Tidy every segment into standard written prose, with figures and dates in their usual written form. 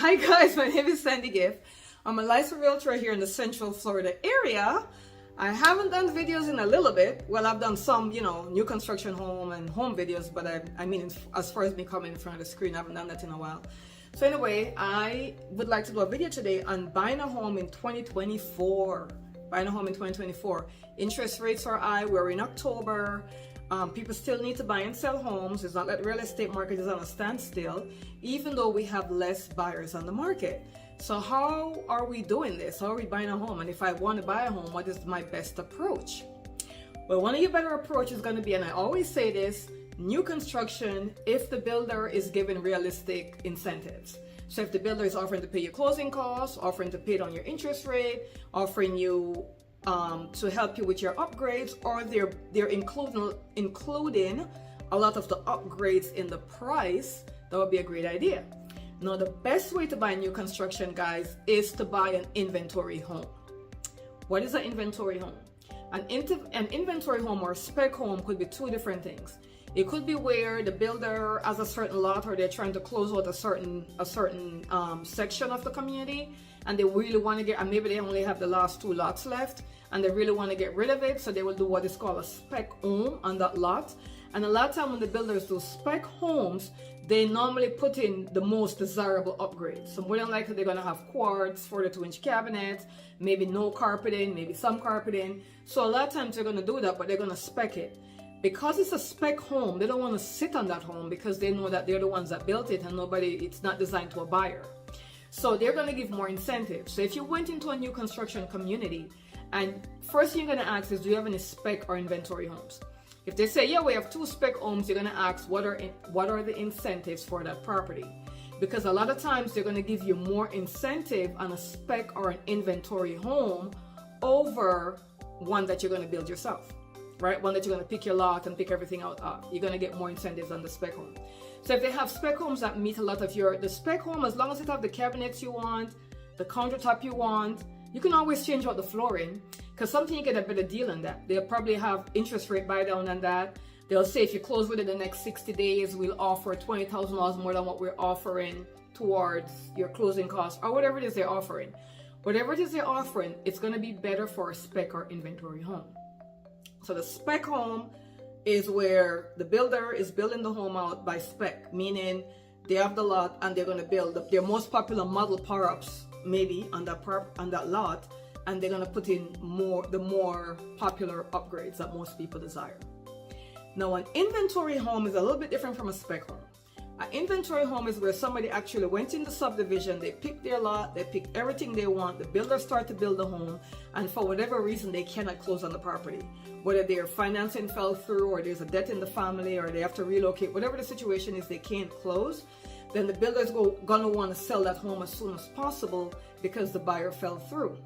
Hi guys, my name is Giff. I'm a licensed realtor here in the Central Florida area. I haven't done videos in a little bit. Well, I've done some, new construction home and home videos, but I mean, as far as me coming in front of the screen, I haven't done that in a while. So anyway, I would like to do a video today on buying a home in 2024. Buying a home in 2024. Interest rates are high. We're in October. People still need to buy and sell homes. It's not like the real estate market is on a standstill, even though we have less buyers on the market. So how are we doing this? How are we buying a home? And if I want to buy a home, what is my best approach? Well, one of your better approaches is going to be, and I always say this, new construction if the builder is giving realistic incentives. So if the builder is offering to pay your closing costs, offering to pay it on your interest rate, offering you to help you with your upgrades, or they're including a lot of the upgrades in the price, that would be a great idea. Now, the best way to buy new construction, guys, is to buy an inventory home. What is an inventory home? An inventory home or spec home could be two different things. It could be where the builder has a certain lot, or they're trying to close out a certain section of the community, and they really want to get, and maybe they only have the last 2 lots left, and they really want to get rid of it, so they will do what is called a spec home on that lot. And a lot of time when the builders do spec homes, they normally put in the most desirable upgrades. So more than likely they're going to have quartz, 42-inch cabinets, maybe no carpeting, maybe some carpeting. So a lot of times they're going to do that, but they're going to spec it. Because it's a spec home, they don't want to sit on that home because they know that they're the ones that built it, and it's not designed to a buyer. So they're going to give more incentives. So if you went into a new construction community, and first thing you're going to ask is, do you have any spec or inventory homes? If they say, yeah, we have 2 spec homes, you're going to ask, what are the incentives for that property? Because a lot of times they're going to give you more incentive on a spec or an inventory home over one that you're going to build yourself, right? One that you're going to pick your lot and pick everything out of. You're going to get more incentives on the spec home. So if they have spec homes that meet a lot of the spec home, as long as it have the cabinets you want, the countertop you want, you can always change out the flooring, because something you get a better deal on that. They'll probably have interest rate buy down on that. They'll say if you close within the next 60 days, we'll offer $20,000 more than what we're offering towards your closing costs, or whatever it is they're offering. Whatever it is they're offering, it's going to be better for a spec or inventory home. So the spec home is where the builder is building the home out by spec, meaning they have the lot and they're going to build their most popular model power-ups maybe on that lot, and they're going to put in the more popular upgrades that most people desire. Now, an inventory home is a little bit different from a spec home. An inventory home is where somebody actually went in the subdivision, they picked their lot, they picked everything they want, the builder started to build the home, and for whatever reason they cannot close on the property. Whether their financing fell through, or there's a debt in the family, or they have to relocate, whatever the situation is, they can't close, then the builder is going to want to sell that home as soon as possible because the buyer fell through.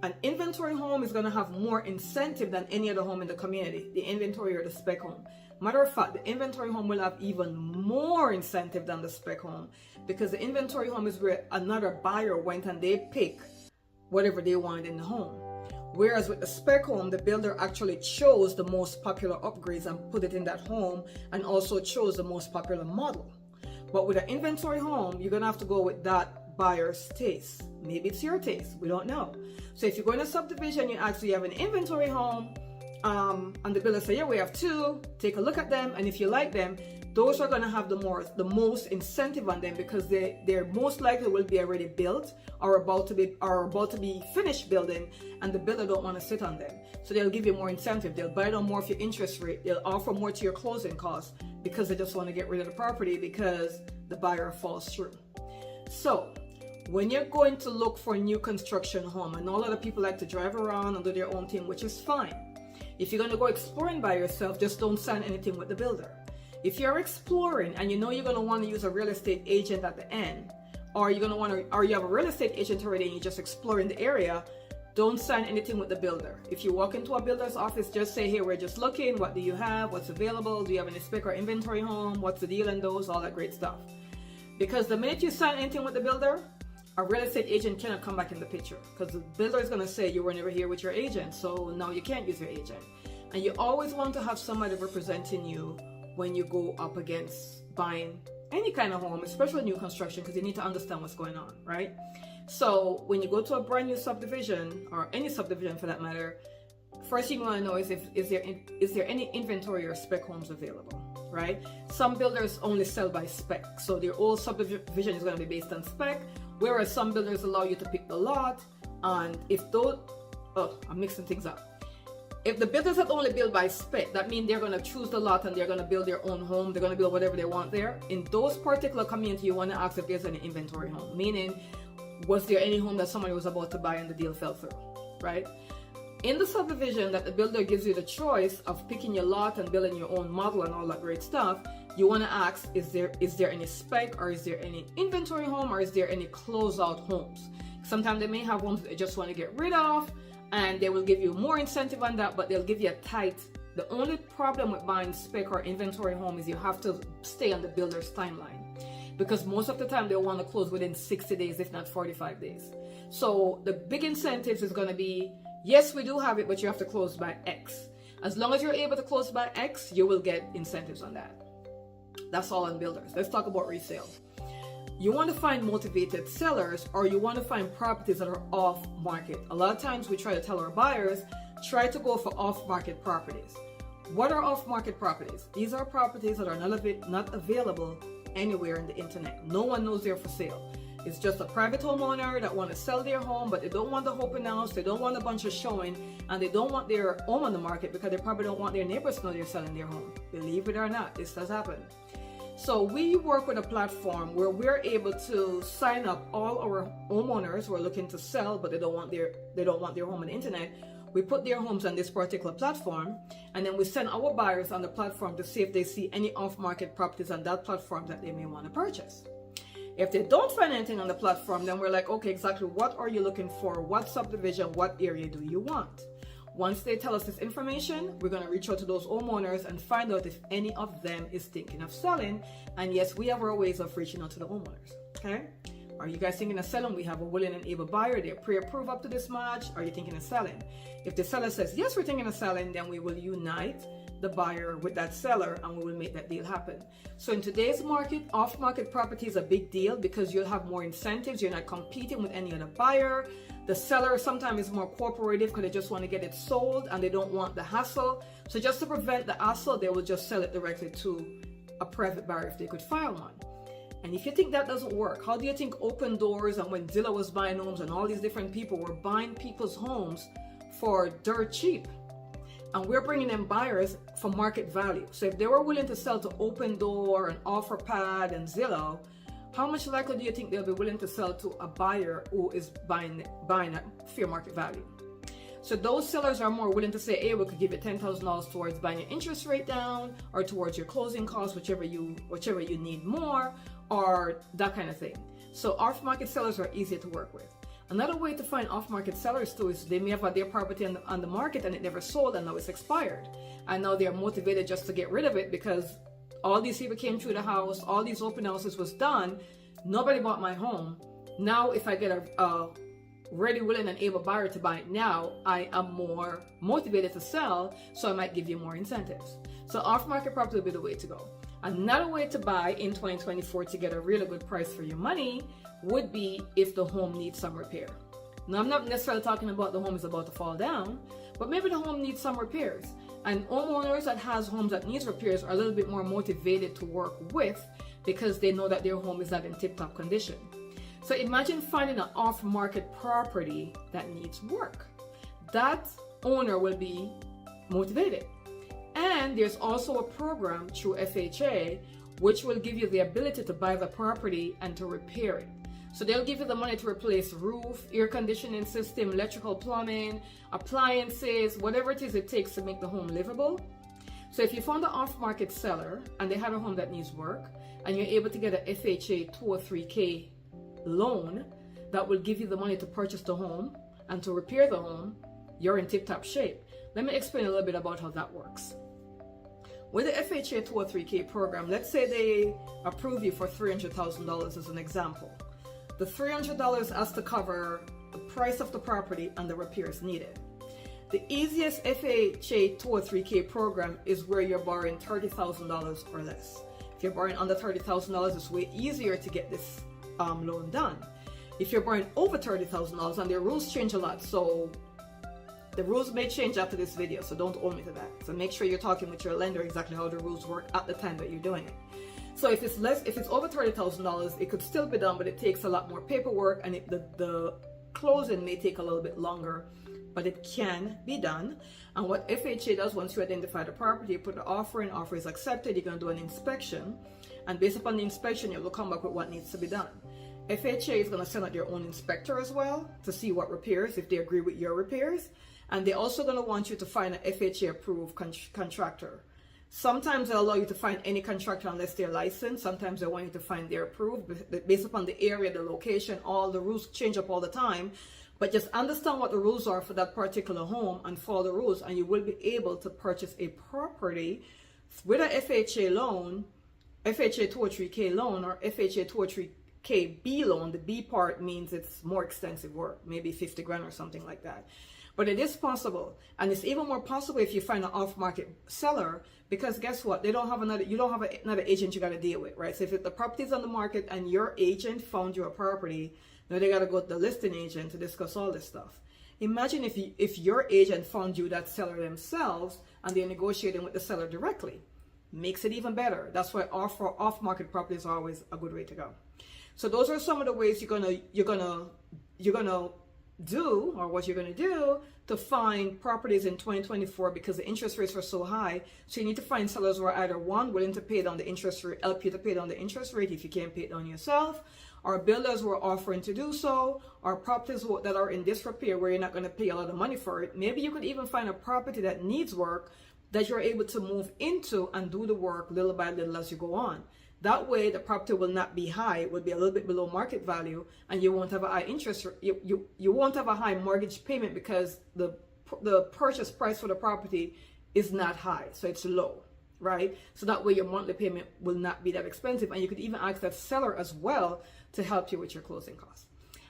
An inventory home is going to have more incentive than any other home in the community, the inventory or the spec home. Matter of fact, the inventory home will have even more incentive than the spec home, because the inventory home is where another buyer went and they pick whatever they wanted in the home. Whereas with the spec home, the builder actually chose the most popular upgrades and put it in that home, and also chose the most popular model. But with an inventory home, you're going to have to go with that buyer's taste. Maybe it's your taste. We don't know. So if you go in a subdivision, you actually have an inventory home, and the builder say, yeah, we have 2. Take a look at them, and if you like them, those are going to have the most incentive on them, because they're most likely will be already built or about to be finished building, and the builder don't want to sit on them. So they'll give you more incentive. They'll buy down more of your interest rate. They'll offer more to your closing costs, because they just want to get rid of the property because the buyer falls through. So when you're going to look for a new construction home, I know a lot of people like to drive around and do their own thing, which is fine. If you're going to go exploring by yourself, just don't sign anything with the builder. If you're exploring and you know you're going to want to use a real estate agent at the end, or you have a real estate agent already and you're just exploring the area, don't sign anything with the builder. If you walk into a builder's office, just say, hey, we're just looking. What do you have? What's available? Do you have any spec or inventory home? What's the deal in those? All that great stuff. Because the minute you sign anything with the builder, a real estate agent cannot come back in the picture, because the builder is going to say you were never here with your agent, so now you can't use your agent. And you always want to have somebody representing you when you go up against buying any kind of home, especially new construction, because you need to understand what's going on, right? So when you go to a brand new subdivision, or any subdivision for that matter, first thing you want to know is there any inventory or spec homes available, right? Some builders only sell by spec, so their whole subdivision is going to be based on spec, whereas some builders allow you to pick the lot. And if those, I'm mixing things up. If the builders that only build by spec, that means they're going to choose the lot and they're going to build their own home. They're going to build whatever they want there. In those particular communities, you want to ask if there's any inventory home, meaning, was there any home that somebody was about to buy and the deal fell through, right? In the subdivision that the builder gives you the choice of picking your lot and building your own model and all that great stuff, you want to ask, is there any spec, or is there any inventory home, or is there any closeout homes? Sometimes they may have homes that they just want to get rid of, and they will give you more incentive on that, but they'll give you a tight. The only problem with buying spec or inventory home is you have to stay on the builder's timeline, because most of the time they want to close within 60 days, if not 45 days. So the big incentives is going to be, yes, we do have it, but you have to close by X. As long as you're able to close by X, you will get incentives on that. That's all on builders. Let's talk about resale. You want to find motivated sellers, or you want to find properties that are off market. A lot of times we try to tell our buyers, try to go for off market properties. What are off market properties? These are properties that are not available anywhere in the internet. No one knows they're for sale. It's just a private homeowner that want to sell their home, but they don't want the open house, they don't want a bunch of showing, and they don't want their home on the market because they probably don't want their neighbors to know they're selling their home. Believe it or not, this does happen. So we work with a platform where we're able to sign up all our homeowners who are looking to sell, but they don't want their home on the internet. We put their homes on this particular platform, and then we send our buyers on the platform to see if they see any off-market properties on that platform that they may want to purchase. If they don't find anything on the platform, then we're like, okay, exactly what are you looking for? What subdivision, what area do you want? Once they tell us this information, we're going to reach out to those homeowners and find out if any of them is thinking of selling. And yes, we have our ways of reaching out to the homeowners. Okay? Are you guys thinking of selling? We have a willing and able buyer. They're pre-approved up to this much. Are you thinking of selling? If the seller says, yes, we're thinking of selling, then we will unite the buyer with that seller and we will make that deal happen. So in today's market, off-market property is a big deal because you'll have more incentives. You're not competing with any other buyer. The seller sometimes is more cooperative because they just want to get it sold and they don't want the hassle. So just to prevent the hassle, they will just sell it directly to a private buyer if they could find one. And if you think that doesn't work, how do you think Open Doors and when Zillow was buying homes and all these different people were buying people's homes for dirt cheap? And we're bringing them buyers for market value. So if they were willing to sell to Open Door and OfferPad and Zillow, how much likely do you think they'll be willing to sell to a buyer who is buying at fair market value? So those sellers are more willing to say, hey, we could give you $10,000 towards buying your interest rate down, or towards your closing costs, whichever you need more, or that kind of thing. So off-market sellers are easier to work with. Another way to find off-market sellers too is they may have had their property on the market and it never sold and now it's expired. And now they're motivated just to get rid of it because all these people came through the house, all these open houses was done, nobody bought my home. Now if I get a ready, willing, and able buyer to buy it now, I am more motivated to sell, so I might give you more incentives. So off-market property will be the way to go. Another way to buy in 2024 to get a really good price for your money would be if the home needs some repair. Now, I'm not necessarily talking about the home is about to fall down, but maybe the home needs some repairs. And homeowners that has homes that needs repairs are a little bit more motivated to work with because they know that their home is not in tip-top condition. So imagine finding an off-market property that needs work. That owner will be motivated. And there's also a program through FHA which will give you the ability to buy the property and to repair it. So they'll give you the money to replace roof, air conditioning system, electrical, plumbing, appliances, whatever it is it takes to make the home livable. So if you found an off-market seller and they have a home that needs work and you're able to get an FHA 203K loan that will give you the money to purchase the home and to repair the home, you're in tip-top shape. Let me explain a little bit about how that works. With the FHA 203K program, let's say they approve you for $300,000 as an example. The $300 has to cover the price of the property and the repairs needed. The easiest FHA 203K program is where you're borrowing $30,000 or less. If If you're borrowing under $30,000, it's way easier to get this loan done. If you're borrowing over $30,000, and the rules change a lot, so the rules may change after this video, so don't hold me to that. So make sure you're talking with your lender exactly how the rules work at the time that you're doing it. So if it's over $30,000, it could still be done, but it takes a lot more paperwork, and the closing may take a little bit longer, but it can be done. And what FHA does, once you identify the property, you put the offer in, offer is accepted, you're going to do an inspection, and based upon the inspection, you'll come back with what needs to be done. FHA is going to send out their own inspector as well to see what repairs, if they agree with your repairs, and they're also going to want you to find an FHA approved contractor. Sometimes they'll allow you to find any contractor unless they're licensed. Sometimes they want you to find their approved. Based upon the area, the location, all the rules change up all the time. But just understand what the rules are for that particular home and follow the rules, and you will be able to purchase a property with a FHA loan, FHA 203K loan, or FHA 203K B loan. The B part means it's more extensive work, maybe 50 grand or something like that. But it is possible, and it's even more possible if you find an off-market seller, because guess what? You don't have another agent you got to deal with, right? So if the property is on the market and your agent found you a property, now they got to go to the listing agent to discuss all this stuff. Imagine if your agent found you that seller themselves and they're negotiating with the seller directly. Makes it even better. That's why off-market properties are always a good way to go. So those are some of the ways you're gonna do, or what you're going to do to find properties in 2024, because the interest rates are so high. So you need to find sellers who are either one, willing to pay down the interest rate, help you to pay down the interest rate if you can't pay it down yourself, or builders who are offering to do so, or properties that are in disrepair where you're not going to pay a lot of money for it. Maybe you could even find a property that needs work that you're able to move into and do the work little by little as you go on. That way, the property will not be high. It will be a little bit below market value, and you won't have a high interest. You won't have a high mortgage payment because the purchase price for the property is not high, so it's low, right? So that way, your monthly payment will not be that expensive, and you could even ask that seller as well to help you with your closing costs.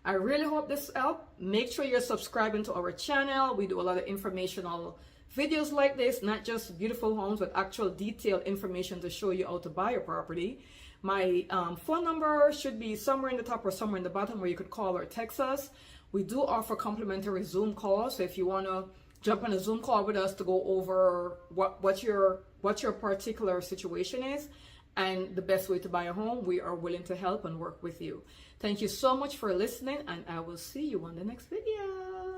I really hope this helped. Make sure you're subscribing to our channel. We do a lot of informational videos like this, not just beautiful homes, but actual detailed information to show you how to buy a property. My phone number should be somewhere in the top or somewhere in the bottom where you could call or text us. We do offer complimentary Zoom calls, so if you want to jump on a Zoom call with us to go over what your particular situation is and the best way to buy a home, we are willing to help and work with you. Thank you so much for listening, and I will see you on the next video.